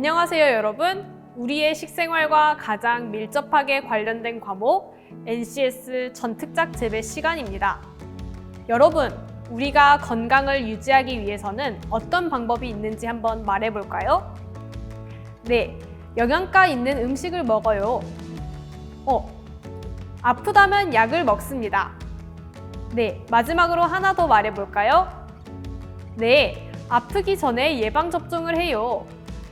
안녕하세요, 여러분. 우리의 식생활과 가장 밀접하게 관련된 과목 NCS 전특작 재배 시간입니다. 여러분, 우리가 건강을 유지하기 위해서는 어떤 방법이 있는지 한번 말해볼까요? 네, 영양가 있는 음식을 먹어요. 아프다면 약을 먹습니다. 네, 마지막으로 하나 더 말해볼까요? 네, 아프기 전에 예방접종을 해요.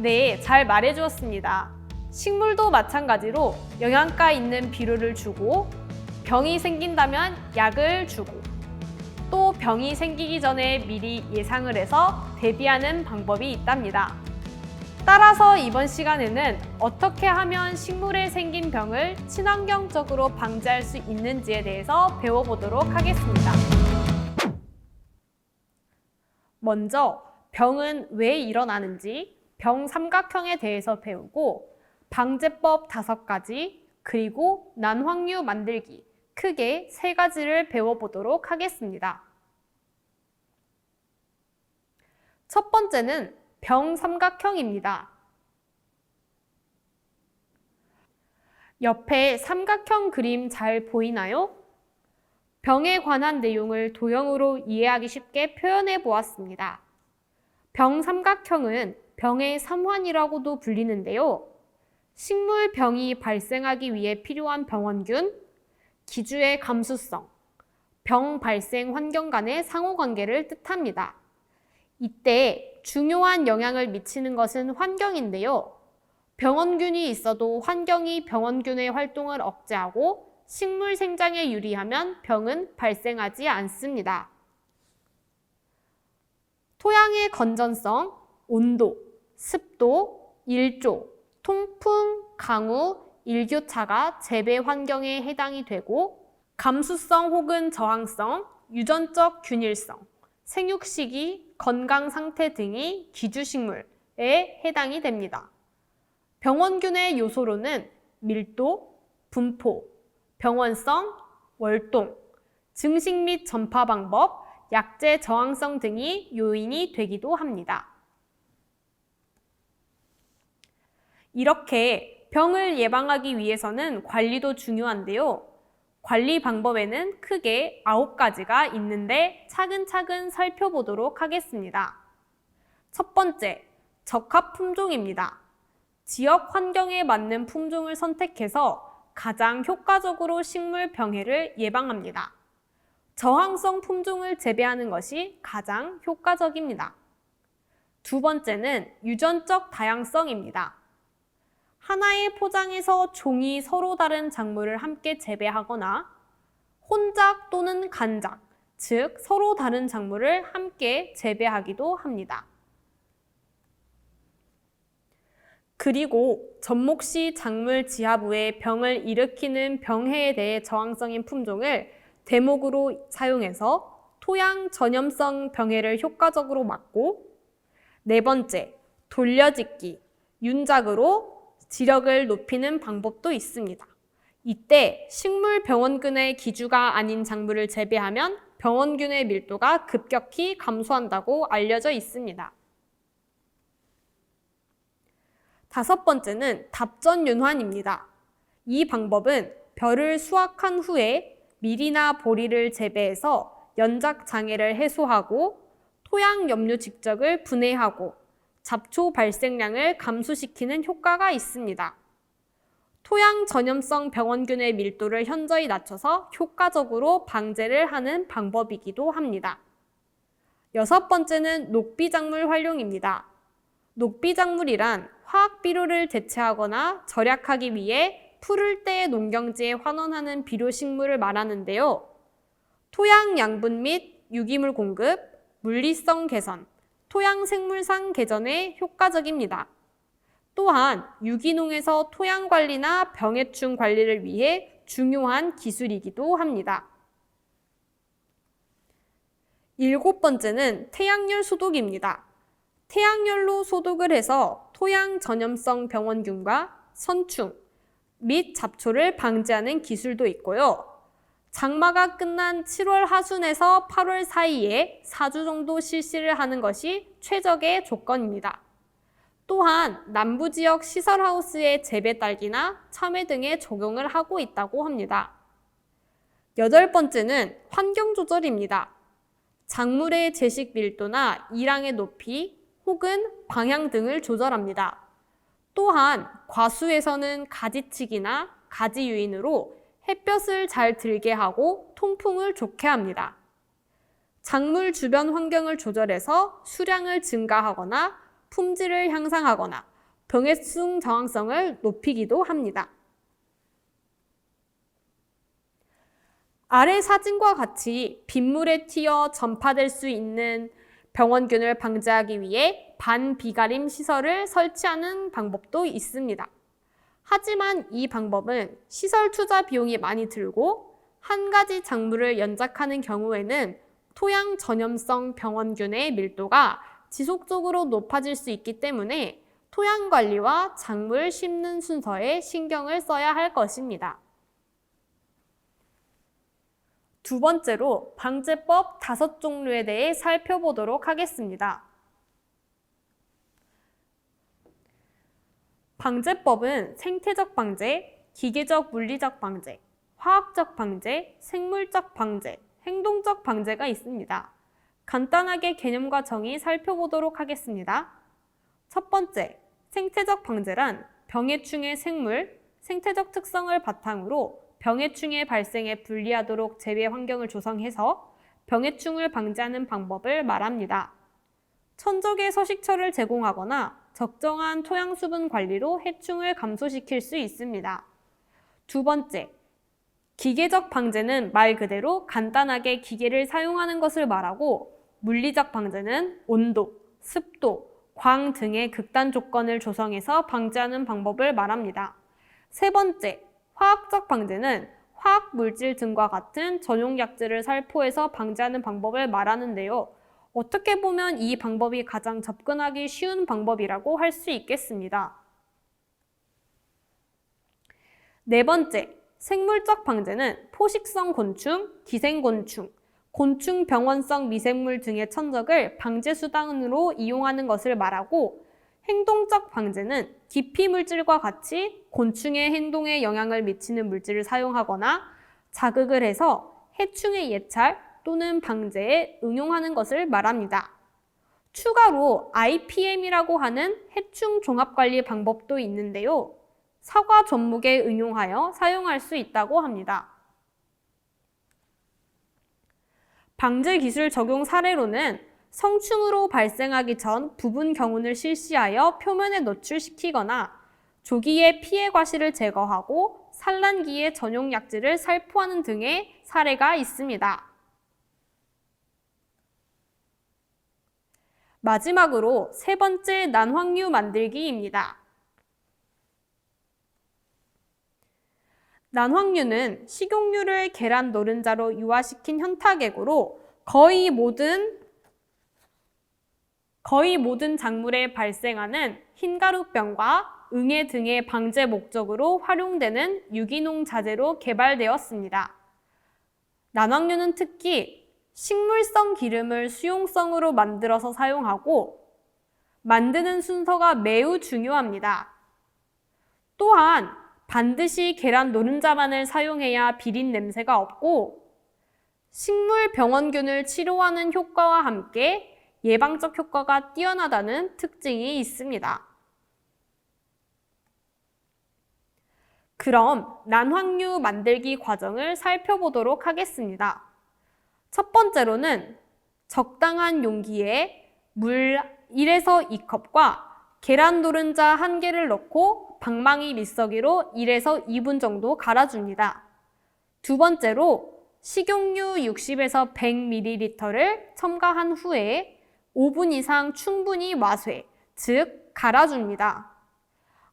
네, 잘 말해주었습니다. 식물도 마찬가지로 영양가 있는 비료를 주고 병이 생긴다면 약을 주고 또 병이 생기기 전에 미리 예상을 해서 대비하는 방법이 있답니다. 따라서 이번 시간에는 어떻게 하면 식물에 생긴 병을 친환경적으로 방지할 수 있는지에 대해서 배워보도록 하겠습니다. 먼저 병은 왜 일어나는지 병 삼각형에 대해서 배우고 방제법 5가지 그리고 난황류 만들기 크게 3가지를 배워보도록 하겠습니다. 첫 번째는 병 삼각형입니다. 옆에 삼각형 그림 잘 보이나요? 병에 관한 내용을 도형으로 이해하기 쉽게 표현해 보았습니다. 병 삼각형은 병의 3환이라고도 불리는데요. 식물병이 발생하기 위해 필요한 병원균, 기주의 감수성, 병 발생 환경 간의 상호관계를 뜻합니다. 이때 중요한 영향을 미치는 것은 환경인데요. 병원균이 있어도 환경이 병원균의 활동을 억제하고 식물 생장에 유리하면 병은 발생하지 않습니다. 토양의 건전성, 온도, 습도, 일조, 통풍, 강우, 일교차가 재배 환경에 해당이 되고 감수성 혹은 저항성, 유전적 균일성, 생육시기, 건강 상태 등이 기주식물에 해당이 됩니다. 병원균의 요소로는 밀도, 분포, 병원성, 월동, 증식 및 전파 방법, 약제 저항성 등이 요인이 되기도 합니다. 이렇게 병을 예방하기 위해서는 관리도 중요한데요. 관리 방법에는 크게 9가지가 있는데 차근차근 살펴보도록 하겠습니다. 첫 번째, 적합 품종입니다. 지역 환경에 맞는 품종을 선택해서 가장 효과적으로 식물 병해를 예방합니다. 저항성 품종을 재배하는 것이 가장 효과적입니다. 두 번째는 유전적 다양성입니다. 하나의 포장에서 종이 서로 다른 작물을 함께 재배하거나 혼작 또는 간작, 즉 서로 다른 작물을 함께 재배하기도 합니다. 그리고 접목시 작물 지하부에 병을 일으키는 병해에 대해 저항성인 품종을 대목으로 사용해서 토양 전염성 병해를 효과적으로 막고 네 번째, 돌려짓기, 윤작으로 지력을 높이는 방법도 있습니다. 이때 식물 병원균의 기주가 아닌 작물을 재배하면 병원균의 밀도가 급격히 감소한다고 알려져 있습니다. 다섯 번째는 답전윤환입니다. 이 방법은 벼를 수확한 후에 밀이나 보리를 재배해서 연작 장애를 해소하고 토양 염류 직적을 분해하고 잡초 발생량을 감소시키는 효과가 있습니다. 토양 전염성 병원균의 밀도를 현저히 낮춰서 효과적으로 방제를 하는 방법이기도 합니다. 여섯 번째는 녹비작물 활용입니다. 녹비작물이란 화학 비료를 대체하거나 절약하기 위해 푸를 때 농경지에 환원하는 비료식물을 말하는데요. 토양 양분 및 유기물 공급, 물리성 개선, 토양 생물상 개선에 효과적입니다. 또한 유기농에서 토양 관리나 병해충 관리를 위해 중요한 기술이기도 합니다. 일곱 번째는 태양열 소독입니다. 태양열로 소독을 해서 토양 전염성 병원균과 선충 및 잡초를 방지하는 기술도 있고요. 장마가 끝난 7월 하순에서 8월 사이에 4주 정도 실시를 하는 것이 최적의 조건입니다. 또한 남부지역 시설하우스의 재배 딸기나 참외 등에 적용을 하고 있다고 합니다. 8번째는 환경조절입니다. 작물의 제식 밀도나 이랑의 높이 혹은 방향 등을 조절합니다. 또한 과수에서는 가지치기나 가지 유인으로 햇볕을 잘 들게 하고 통풍을 좋게 합니다. 작물 주변 환경을 조절해서 수량을 증가하거나 품질을 향상하거나 병해충 저항성을 높이기도 합니다. 아래 사진과 같이 빗물에 튀어 전파될 수 있는 병원균을 방지하기 위해 반비가림 시설을 설치하는 방법도 있습니다. 하지만 이 방법은 시설 투자 비용이 많이 들고 한 가지 작물을 연작하는 경우에는 토양 전염성 병원균의 밀도가 지속적으로 높아질 수 있기 때문에 토양 관리와 작물 심는 순서에 신경을 써야 할 것입니다. 두 번째로 방제법 5종류에 대해 살펴보도록 하겠습니다. 방제법은 생태적 방제, 기계적 물리적 방제, 화학적 방제, 생물적 방제, 행동적 방제가 있습니다. 간단하게 개념과 정의 살펴보도록 하겠습니다. 첫 번째, 생태적 방제란 병해충의 생물, 생태적 특성을 바탕으로 병해충의 발생에 불리하도록 재배 환경을 조성해서 병해충을 방지하는 방법을 말합니다. 천적의 서식처를 제공하거나 적정한 토양 수분 관리로 해충을 감소시킬 수 있습니다. 두 번째, 기계적 방제는 말 그대로 간단하게 기계를 사용하는 것을 말하고 물리적 방제는 온도, 습도, 광 등의 극단 조건을 조성해서 방지하는 방법을 말합니다. 세 번째, 화학적 방제는 화학 물질 등과 같은 전용 약재를 살포해서 방지하는 방법을 말하는데요. 어떻게 보면 이 방법이 가장 접근하기 쉬운 방법이라고 할 수 있겠습니다. 네 번째, 생물적 방제는 포식성 곤충, 기생곤충, 곤충 병원성 미생물 등의 천적을 방제 수단으로 이용하는 것을 말하고 행동적 방제는 기피 물질과 같이 곤충의 행동에 영향을 미치는 물질을 사용하거나 자극을 해서 해충의 예찰 또는 방제에 응용하는 것을 말합니다. 추가로 IPM이라고 하는 해충 종합관리 방법도 있는데요. 사과 접목에 응용하여 사용할 수 있다고 합니다. 방제 기술 적용 사례로는 성충으로 발생하기 전 부분 경운을 실시하여 표면에 노출시키거나 조기에 피해 과실을 제거하고 산란기에 전용 약재를 살포하는 등의 사례가 있습니다. 마지막으로 세 번째 난황류 만들기입니다. 난황류는 식용유를 계란 노른자로 유화시킨 현타액으로 거의 모든 작물에 발생하는 흰가루병과 응애 등의 방제 목적으로 활용되는 유기농 자재로 개발되었습니다. 난황류는 특히 식물성 기름을 수용성으로 만들어서 사용하고 만드는 순서가 매우 중요합니다. 또한 반드시 계란 노른자만을 사용해야 비린 냄새가 없고 식물 병원균을 치료하는 효과와 함께 예방적 효과가 뛰어나다는 특징이 있습니다. 그럼 난황류 만들기 과정을 살펴보도록 하겠습니다. 첫 번째로는 적당한 용기에 물 1에서 2컵과 계란 노른자 1개를 넣고 방망이 밑서기로 1에서 2분 정도 갈아줍니다. 두 번째로 식용유 60에서 100ml를 첨가한 후에 5분 이상 충분히 와쇄, 즉 갈아줍니다.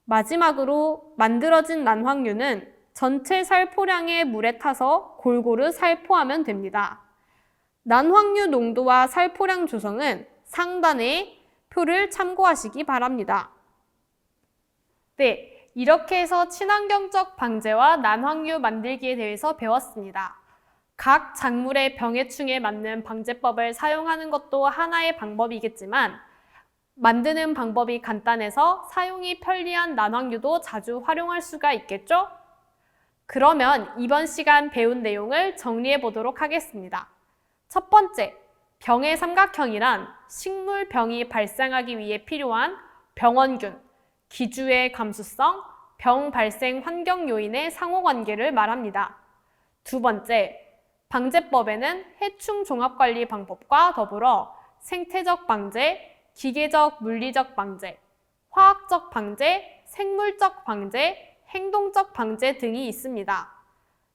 마지막으로 만들어진 난황류는 전체 살포량의 물에 타서 골고루 살포하면 됩니다. 난황류 농도와 살포량 조성은 상단의 표를 참고하시기 바랍니다. 네, 이렇게 해서 친환경적 방제와 난황류 만들기에 대해서 배웠습니다. 각 작물의 병해충에 맞는 방제법을 사용하는 것도 하나의 방법이겠지만 만드는 방법이 간단해서 사용이 편리한 난황류도 자주 활용할 수가 있겠죠? 그러면 이번 시간 배운 내용을 정리해 보도록 하겠습니다. 첫 번째, 병의 삼각형이란 식물병이 발생하기 위해 필요한 병원균, 기주의 감수성, 병 발생 환경 요인의 상호관계를 말합니다. 두 번째, 방제법에는 해충 종합관리 방법과 더불어 생태적 방제, 기계적 물리적 방제, 화학적 방제, 생물적 방제, 행동적 방제 등이 있습니다.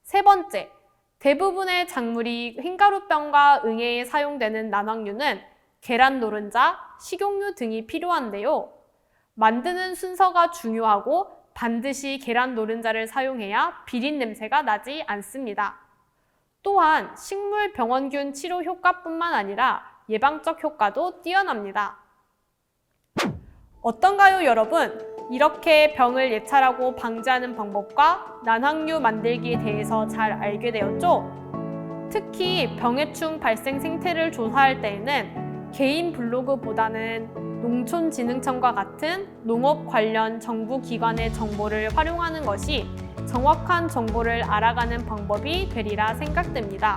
세 번째, 대부분의 작물이 흰가루병과 응애에 사용되는 난황류는 계란 노른자, 식용유 등이 필요한데요. 만드는 순서가 중요하고 반드시 계란 노른자를 사용해야 비린 냄새가 나지 않습니다. 또한 식물 병원균 치료 효과뿐만 아니라 예방적 효과도 뛰어납니다. 어떤가요, 여러분? 이렇게 병을 예찰하고 방지하는 방법과 난황류 만들기에 대해서 잘 알게 되었죠? 특히 병해충 발생 생태를 조사할 때에는 개인 블로그보다는 농촌진흥청과 같은 농업 관련 정부 기관의 정보를 활용하는 것이 정확한 정보를 알아가는 방법이 되리라 생각됩니다.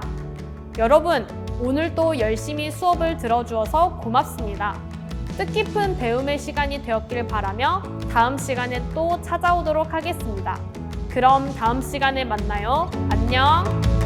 여러분, 오늘도 열심히 수업을 들어주어서 고맙습니다. 뜻깊은 배움의 시간이 되었길 바라며 다음 시간에 또 찾아오도록 하겠습니다. 그럼 다음 시간에 만나요. 안녕!